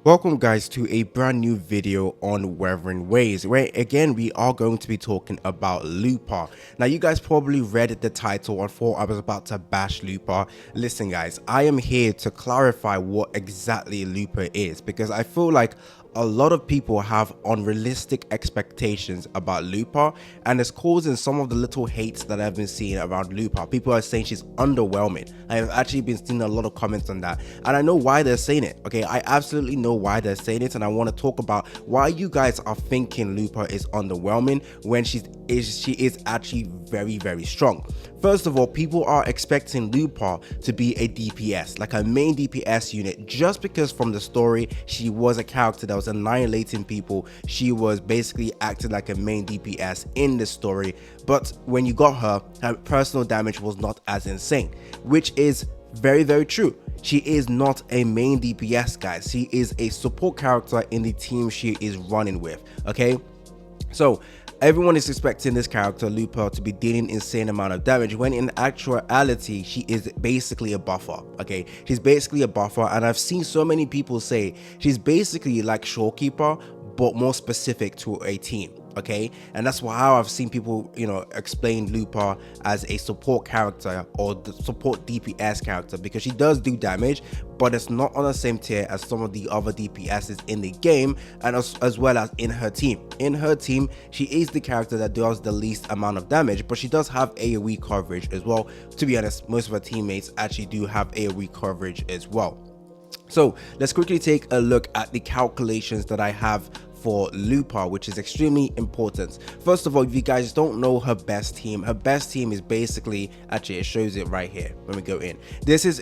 Welcome guys to a brand new video on Wuthering where again we are going to be talking about Lupa. Now you guys probably read the title and thought I was about to bash Lupa. Listen guys, I am here to clarify what exactly Lupa is, because I feel like a lot of people have unrealistic expectations about Lupa, and it's causing some of the little hates that I've been seeing around Lupa. People are saying she's underwhelming. I have actually been seeing a lot of comments on that, and I know why they're saying it. Okay, I absolutely know why they're saying it, and I want to talk about why you guys are thinking Lupa is underwhelming when she is actually very strong. First of all, people are expecting Lupa to be a DPS, like a main DPS unit, just because from the story she was a character that was annihilating people. She was basically acting like a main DPS in the story, but when you got her, her personal damage was not as insane, which is very true. She is not a main DPS, guys. She is a support character in the team she is running with. Okay, so everyone is expecting this character Lupa to be dealing insane amount of damage, when in actuality she is basically a buffer. Okay, she's basically a buffer, and I've seen so many people say she's basically like Shorekeeper but more specific to a team. Okay, and that's how I've seen people, explain Lupa as a support character or the support DPS character, because she does do damage, but it's not on the same tier as some of the other DPSs in the game, and as well as in her team. In her team, she is the character that does the least amount of damage, but she does have AoE coverage as well. To be honest, most of her teammates actually do have AoE coverage as well. So let's quickly take a look at the calculations that I have for Lupa, which is extremely important. First of all, if you guys don't know her best team is basically, actually it shows it right here when we go in. This is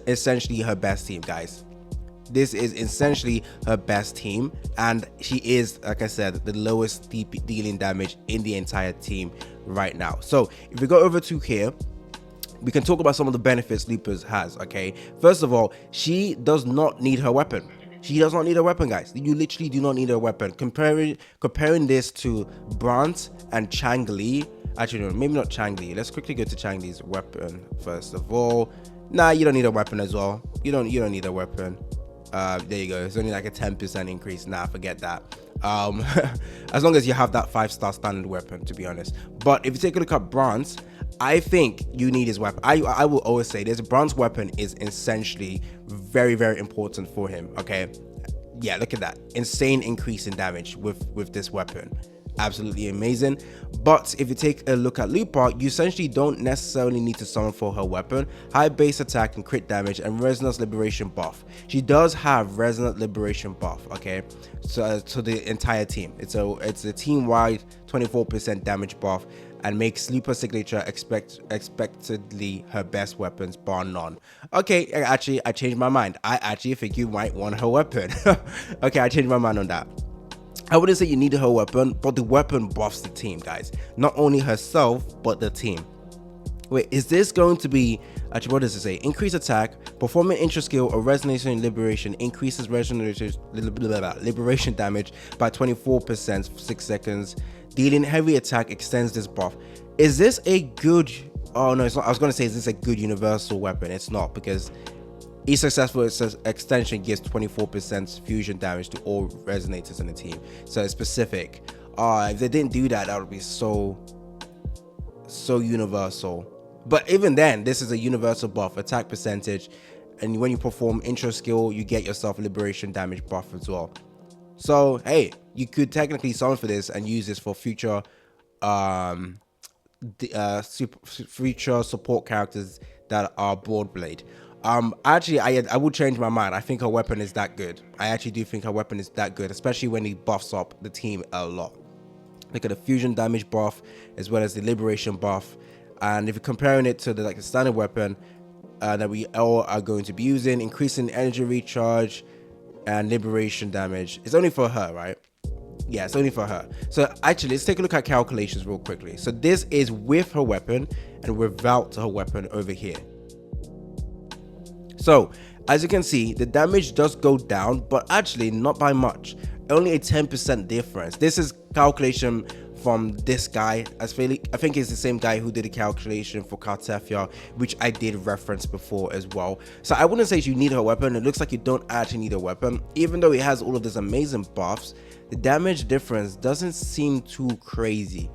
essentially her best team, guys. This is essentially her best team, and she is, like I said, the lowest dealing damage in the entire team right now. So if we go over to here, we can talk about some of the benefits Lupa has. Okay, first of all, she does not need her weapon. She does not need a weapon, guys. You literally do not need a weapon. Comparing this to Brant and Changli. Actually, no, maybe not Changli. Let's quickly go to Changli's weapon first of all. Nah, you don't need a weapon as well. You don't need a weapon. There you go. It's only like a 10% increase. Nah, forget that. As long as you have that 5-star standard weapon, to be honest. But if you take a look at Brant, I think you need his weapon. I will always say this: Brant's weapon is essentially very important for him. Okay, yeah, look at that insane increase in damage with this weapon. Absolutely amazing. But if you take a look at Lupa, you essentially don't necessarily need to summon for her weapon. High base attack and crit damage and resonance liberation buff. She does have resonance liberation buff, okay, so to the entire team. It's a team-wide 24% damage buff, and makes Lupa's signature expectedly her best weapons bar none. Okay, actually I changed my mind. I actually think you might want her weapon. Okay, I changed my mind on that. I wouldn't say you need her weapon, but the weapon buffs the team, guys. Not only herself, but the team. Wait, is this going to be, actually what does it say? Increase attack, performing interest skill or resonation and liberation increases liberation damage by 24% for 6 seconds. Dealing heavy attack extends this buff. Is this a good, oh no, it's not. I was going to say, is this a good universal weapon? It's not, because each successful extension gives 24% fusion damage to all resonators in the team. So it's specific. If they didn't do that, that would be so universal. But even then, this is a universal buff, attack percentage, and when you perform intro skill, you get yourself support damage buff as well. So hey, you could technically summon for this and use this for future future support characters that are Broadblade. Actually, I would change my mind. I think her weapon is that good. I actually do think her weapon is that good, especially when he buffs up the team a lot. Look at the fusion damage buff as well as the liberation buff, and if you're comparing it to the standard weapon that we all are going to be using, increasing energy recharge and liberation damage. It's only for her, right? Yeah, it's only for her. So actually, let's take a look at calculations real quickly. So this is with her weapon and without her weapon over here. So as you can see, the damage does go down, but actually not by much. Only a 10% difference. This is calculation from this guy. I think it's the same guy who did the calculation for Cartefia, which I did reference before as well. So I wouldn't say you need her weapon. It looks like you don't actually need a weapon, even though it has all of these amazing buffs. The damage difference doesn't seem too crazy.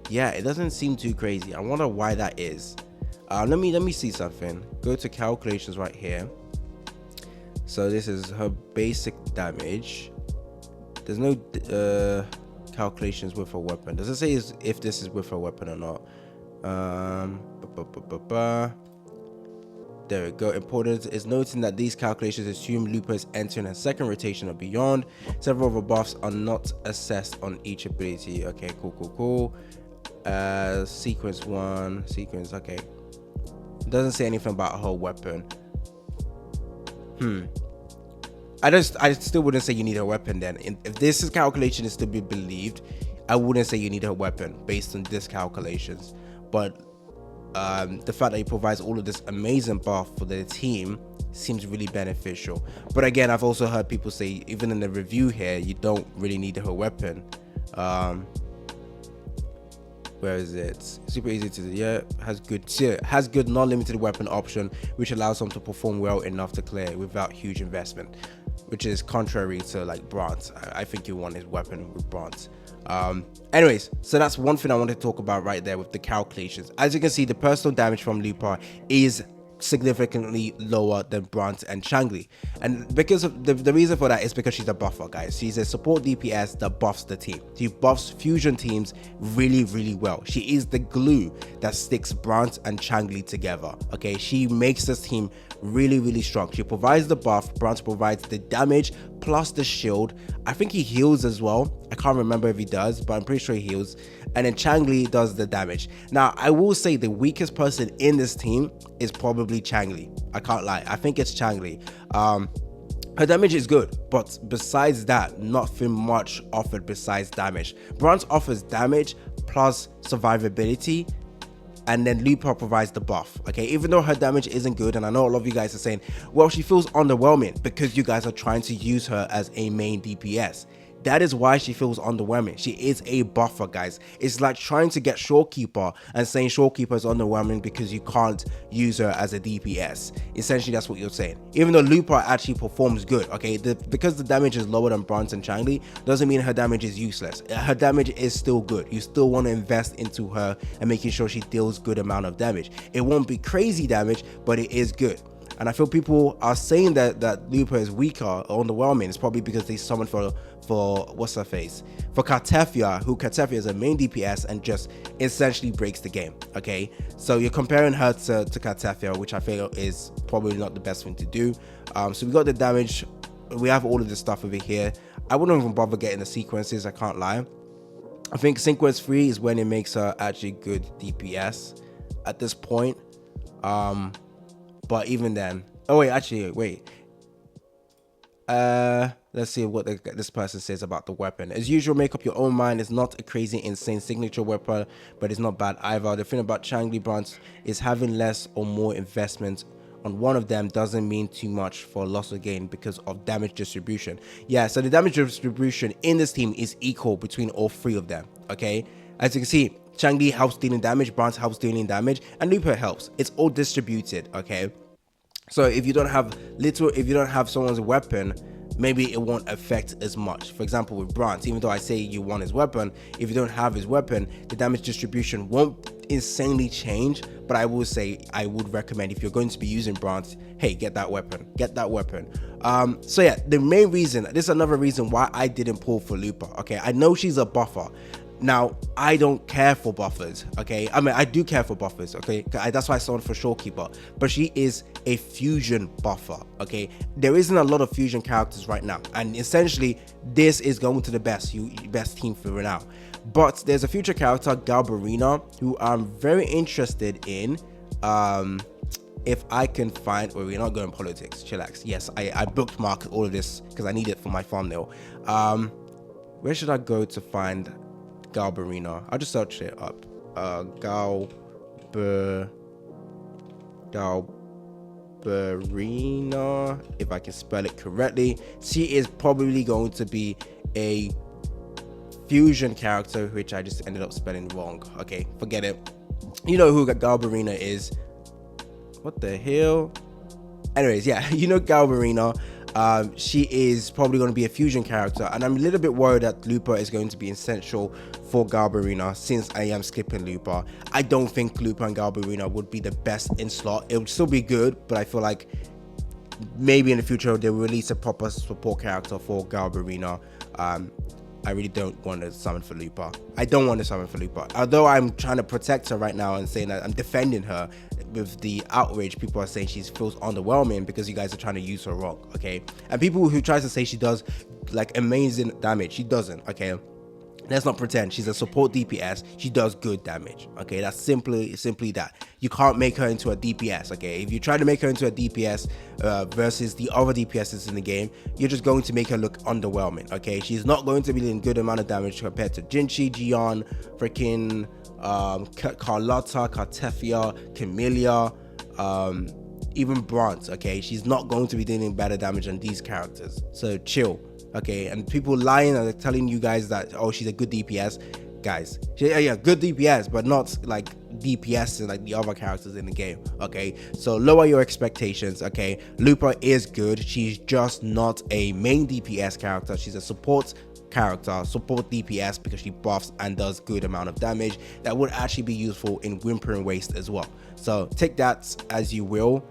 Yeah, it doesn't seem too crazy. I wonder why that is. Let me see something. Go to calculations right here. So this is her basic damage. There's no calculations with her weapon. Does it say if this is with her weapon or not? There we go. Important is noting that these calculations assume Lupa is entering a second rotation or beyond. Several of her buffs are not assessed on each ability. Okay, cool. Sequence 1, sequence, okay. It doesn't say anything about her weapon. I still wouldn't say you need her weapon then. If this calculation is to be believed, I wouldn't say you need her weapon based on this calculations. But the fact that he provides all of this amazing buff for the team seems really beneficial. But again, I've also heard people say, even in the review here, you don't really need her weapon. Where is it? Super easy to do. Yeah, has good non-limited weapon option, which allows them to perform well enough to clear without huge investment, which is contrary to like bronze. I think you want his weapon with bronze. Anyways, so that's one thing I want to talk about right there with the calculations. As you can see, the personal damage from Lupa is significantly lower than Bronze and Changli, and because of the reason for that is because she's a buffer, guys. She's a support DPS that buffs the team. She buffs fusion teams really well. She is the glue that sticks Bronze and Changli together. Okay, she makes this team really strong. She provides the buff, Bronze provides the damage plus the shield. I think he heals as well. I can't remember if he does, but I'm pretty sure he heals. And then Changli does the damage. Now, I will say the weakest person in this team is probably Changli. I can't lie. I think it's Changli. Her damage is good, but besides that, nothing much offered besides damage. Bronze offers damage plus survivability, and then Lupa provides the buff. Okay, even though her damage isn't good, and I know a lot of you guys are saying, well, she feels underwhelming because you guys are trying to use her as a main DPS. That is why she feels underwhelming. She is a buffer, guys. It's like trying to get Shorekeeper and saying Shorekeeper is underwhelming because you can't use her as a DPS. Essentially, that's what you're saying. Even though Lupa actually performs good, okay? Because the damage is lower than Bronze and Changli, doesn't mean her damage is useless. Her damage is still good. You still want to invest into her and making sure she deals good amount of damage. It won't be crazy damage, but it is good. And I feel people are saying that Lupa is weaker or underwhelming. It's probably because they summoned for what's her face? For Cartefia, who Cartefia is a main DPS and just essentially breaks the game. Okay, so you're comparing her to Cartefia, which I feel is probably not the best thing to do. So we got the damage. We have all of this stuff over here. I wouldn't even bother getting the sequences. I can't lie. I think sequence 3 is when it makes her actually good DPS at this point. But even then, oh wait, actually, wait. Let's see what this person says about the weapon. As usual, make up your own mind. It's not a crazy, insane signature weapon, but it's not bad either. The thing about Changli Bronze is having less or more investment on one of them doesn't mean too much for loss or gain because of damage distribution. Yeah, so the damage distribution in this team is equal between all three of them. Okay, as you can see, Changli helps dealing damage, Bronze helps dealing damage, and Lupa helps. It's all distributed, okay? So if you don't have someone's weapon, maybe it won't affect as much. For example, with Bronze, even though I say you want his weapon, if you don't have his weapon, the damage distribution won't insanely change. But I will say, I would recommend, if you're going to be using Bronze, hey, get that weapon. So yeah, the main reason, this is another reason why I didn't pull for Lupa. Okay, I know she's a buffer. Now, I don't care for buffers, okay? I mean, I do care for buffers, okay? That's why I saw for Shorekeeper, but she is a fusion buffer, okay? There isn't a lot of fusion characters right now, and essentially, this is going to the best team for now. But there's a future character, Galbarina, who I'm very interested in. If I can find, well, we're not going politics, chillax. Yes, I bookmarked all of this because I need it for my thumbnail. Where should I go to find Galbarina? I'll just search it up. Galbarina, if I can spell it correctly. She is probably going to be a fusion character, which I just ended up spelling wrong. Okay, forget it. You know who Galbarina is. What the hell? Anyways, yeah, you know Galbarina. She is probably going to be a fusion character, and I'm a little bit worried that Lupa is going to be essential for Galbarina, since I am skipping Lupa. I don't think Lupa and Galbarina would be the best in slot. It would still be good, but I feel like maybe in the future they'll release a proper support character for Galbarina. I really don't want to summon for Lupa. I don't want to summon for Lupa. Although I'm trying to protect her right now and saying that I'm defending her with the outrage, people are saying she feels underwhelming because you guys are trying to use her wrong, okay? And people who try to say she does like amazing damage, she doesn't, okay? Let's not pretend. She's a support DPS. She does good damage, okay? That's simply that. You can't make her into a DPS, okay? If you try to make her into a DPS versus the other DPSs in the game, you're just going to make her look underwhelming, okay? She's not going to be doing good amount of damage compared to Jinchi, Gion, freaking Carlotta, Cartefia, Camellia, even Bronze, okay? She's not going to be doing better damage than these characters, so chill. Okay, and people lying and telling you guys that, oh, she's a good DPS. Guys, yeah, good DPS, but not like DPS and like the other characters in the game, okay? So lower your expectations, okay? Lupa is good. She's just not a main DPS character. She's a support character, support DPS, because she buffs and does good amount of damage that would actually be useful in Whimpering Waste as well. So take that as you will.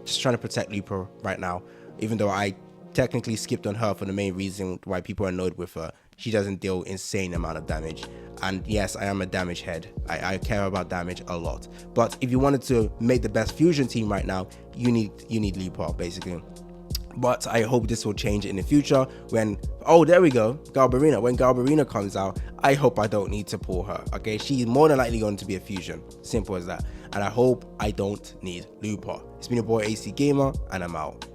Just trying to protect Lupa right now, even though I technically skipped on her for the main reason why people are annoyed with her. She doesn't deal insane amount of damage, and yes, I am a damage head. I care about damage a lot. But if you wanted to make the best fusion team right now, you need Lupa basically. But I hope this will change in the future when, oh, there we go, Galbarina. When Galbarina comes out, I hope I don't need to pull her, okay? She's more than likely going to be a fusion, simple as that. And I hope I don't need Lupa. It's been your boy AC Gamer, and I'm out.